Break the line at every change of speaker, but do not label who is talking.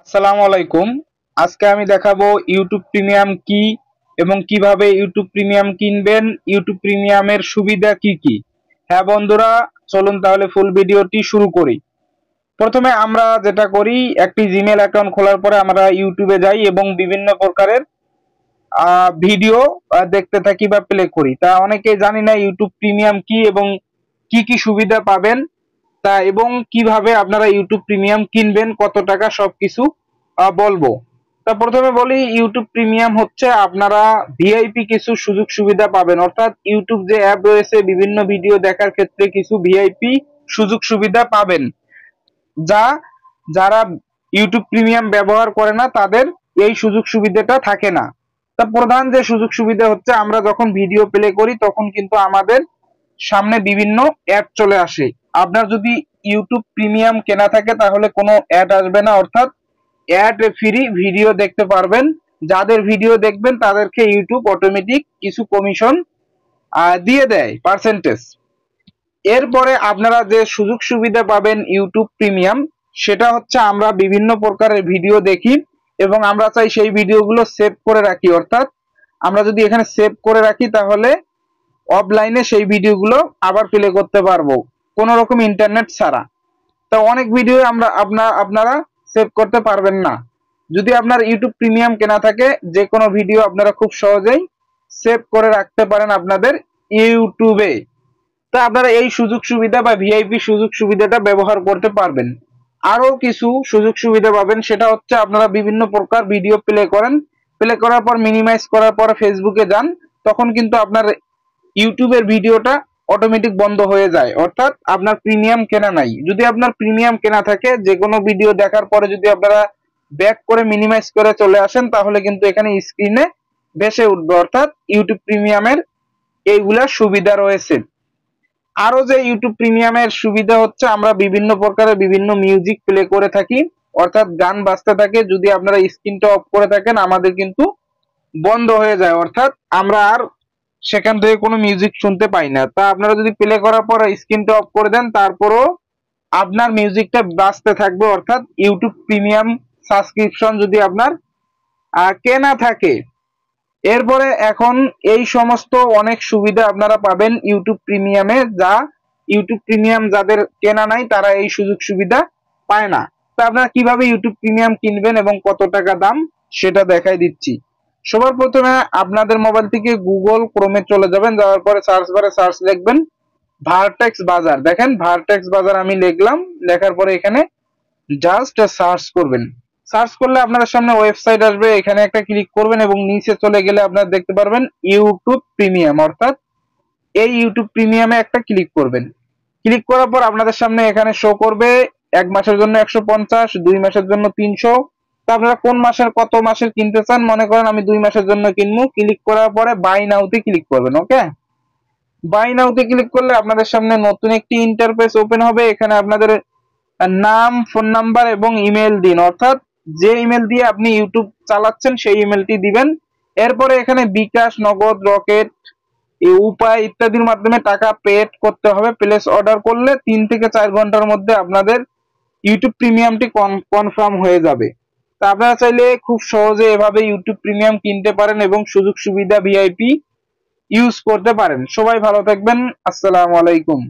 আসসালামু আলাইকুম। আজকে আমি দেখাবো ইউটিউব প্রিমিয়াম কি এবং কিভাবে ইউটিউব প্রিমিয়াম কিনবেন, ইউটিউব প্রিমিয়ামের সুবিধা কি কি। হ্যাঁ বন্ধুরা, চলুন তাহলে ফুল ভিডিওটি শুরু করি। প্রথমে আমরা যেটা করি, একটি জিমেল অ্যাকাউন্ট খোলার পরে আমরা ইউটিউবে যাই এবং বিভিন্ন প্রকারের ভিডিও দেখতে থাকি বা প্লে করি। তা অনেকেই জানি না ইউটিউব প্রিমিয়াম কি এবং কি কি সুবিধা পাবেন, তা এবং কিভাবে আপনারা ইউটিউব প্রিমিয়াম কিনবেন, কত টাকা, সবকিছু বলবো। তা প্রথমে বলি, ইউটিউব প্রিমিয়াম হচ্ছে আপনারা ভিআইপি কিছু সুযোগ সুবিধা পাবেন, অর্থাৎ ইউটিউব যে অ্যাপ রয়েছে বিভিন্ন ভিডিও দেখার ক্ষেত্রে কিছু ভিআইপি সুযোগ সুবিধা পাবেন, যা যারা ইউটিউব প্রিমিয়াম ব্যবহার করে না তাদের এই সুযোগ সুবিধাটা থাকে না। তা প্রধান যে সুযোগ সুবিধা হচ্ছে, আমরা যখন ভিডিও প্লে করি তখন কিন্তু আমাদের সামনে বিভিন্ন অ্যাড চলে আসে। আপনার যদি ইউটিউব প্রিমিয়াম কেনা থাকে তাহলে কোনো অ্যাড আসবে না, অর্থাৎ অ্যাড ফ্রি ভিডিও দেখতে পারবেন। যাদের ভিডিও দেখবেন তাদেরকে ইউটিউব অটোমেটিক কিছু কমিশন দিয়ে দেয়, পার্সেন্টেজ। এরপরে আপনারা যে সুযোগ সুবিধা পাবেন ইউটিউব প্রিমিয়াম, সেটা হচ্ছে আমরা বিভিন্ন প্রকারের ভিডিও দেখি এবং আমরা চাই সেই ভিডিওগুলো সেভ করে রাখি, অর্থাৎ আমরা যদি এখানে সেভ করে রাখি তাহলে অফলাইনে সেই ভিডিওগুলো আবার প্লে করতে পারবো কোনো রকম ইন্টারনেট ছাড়া। তো অনেক ভিডিও আপনারা সেভ করতে পারবেন না। যদি আপনার ইউটিউব প্রিমিয়াম কেনা থাকে, যে কোনো ভিডিও আপনারা খুব সহজেই সেভ করে রাখতে পারেন আপনাদের ইউটিউবে। তা আপনারা এই সুযোগ সুবিধা বা ভিআইপি সুযোগ সুবিধাটা ব্যবহার করতে পারবেন। আরো কিছু সুযোগ সুবিধা পাবেন, সেটা হচ্ছে আপনারা বিভিন্ন প্রকার ভিডিও প্লে করেন, প্লে করার পর মিনিমাইজ করার পর ফেসবুকে যান, তখন কিন্তু আপনার ইউটিউবের ভিডিওটা অটোমেটিক বন্ধ হয়ে যায়, অর্থাৎ আপনার প্রিমিয়াম কেনা নাই। যদি আপনার প্রিমিয়াম কেনা থাকে, যে কোনো ভিডিও দেখার পরে যদি আপনারা ব্যাক করে মিনিমাইজ করে চলে আসেন তাহলে কিন্তু এখানে স্ক্রিনে ভেসে উঠবে, অর্থাৎ ইউটিউব প্রিমিয়ামের এইগুলা সুবিধা রয়েছে। আরো যে ইউটিউব প্রিমিয়ামের সুবিধা হচ্ছে, আমরা বিভিন্ন প্রকারের বিভিন্ন মিউজিক প্লে করে থাকি, অর্থাৎ গান বাজতে থাকে। যদি আপনারা স্ক্রিনটা অফ করে থাকেন আমাদের কিন্তু বন্ধ হয়ে যায়, অর্থাৎ আমরা আর সেখান থেকে কোনো মিউজিক শুনতে পাই না। তা আপনারা যদি প্লে করার পর স্ক্রিনটা অফ করে দেন তারপরও আপনার মিউজিকটা বাজতে থাকবে, অর্থাৎ ইউটিউব প্রিমিয়াম সাবস্ক্রিপশন যদি আপনার কেনা থাকে। এরপরে এখন এই সমস্ত অনেক সুবিধা আপনারা পাবেন ইউটিউব প্রিমিয়ামে, যা ইউটিউব প্রিমিয়াম যাদের কেনা নাই তারা এই সুযোগ সুবিধা পায় না। তা আপনারা কিভাবে ইউটিউব প্রিমিয়াম কিনবেন এবং কত টাকা দাম সেটা দেখাই দিচ্ছি। সবার প্রথমে আপনাদের মোবাইল থেকে গুগল ক্রোমে চলে যাবেন, যাওয়ার পরে সার্চ বারে সার্চ লিখবেন ভার্টেক্স বাজার। দেখেন ভার্টেক্স বাজার আমি লিখলাম, লেখার পরে এখানে জাস্ট সার্চ করবেন। সার্চ করলে আপনাদের সামনে ওয়েবসাইট আসবে, এখানে একটা ক্লিক করবেন এবং নিচে চলে গেলে আপনারা দেখতে পারবেন ইউটিউব প্রিমিয়াম, অর্থাৎ এই ইউটিউব প্রিমিয়ামে একটা ক্লিক করবেন। ক্লিক করার পর আপনাদের সামনে এখানে শো করবে 1 মাসের জন্য 150, 2 মাসের জন্য 300। তা আপনারা কোন মাসের কত মাসের কিনতে চান, মনে করেন আমি 2 মাসের জন্য কিনবো। ক্লিক করার পরে বাই নাওতে ক্লিক করবেন। ওকে, বাই নাওতে ক্লিক করলে আপনাদের সামনে নতুন একটি ইন্টারফেস ওপেন হবে। এখানে আপনাদের নাম, ফোন নাম্বার এবং ইমেল দিন, অর্থাৎ যে ইমেল দিয়ে আপনি ইউটিউব চালাচ্ছেন সেই ইমেলটি দিবেন। এরপরে এখানে বিকাশ, নগদ, রকেট, উপায় ইত্যাদির মাধ্যমে টাকা পেড করতে হবে। প্লেস অর্ডার করলে 3 থেকে 4 ঘন্টার মধ্যে আপনাদের ইউটিউব প্রিমিয়ামটি কনফার্ম হয়ে যাবে। তা আপনারা চাইলে খুব সহজে এভাবে ইউটিউব প্রিমিয়াম কিনতে পারেন এবং সুযোগ সুবিধা ভিআইপি ইউজ করতে পারেন। সবাই ভালো থাকবেন। আসসালামু আলাইকুম।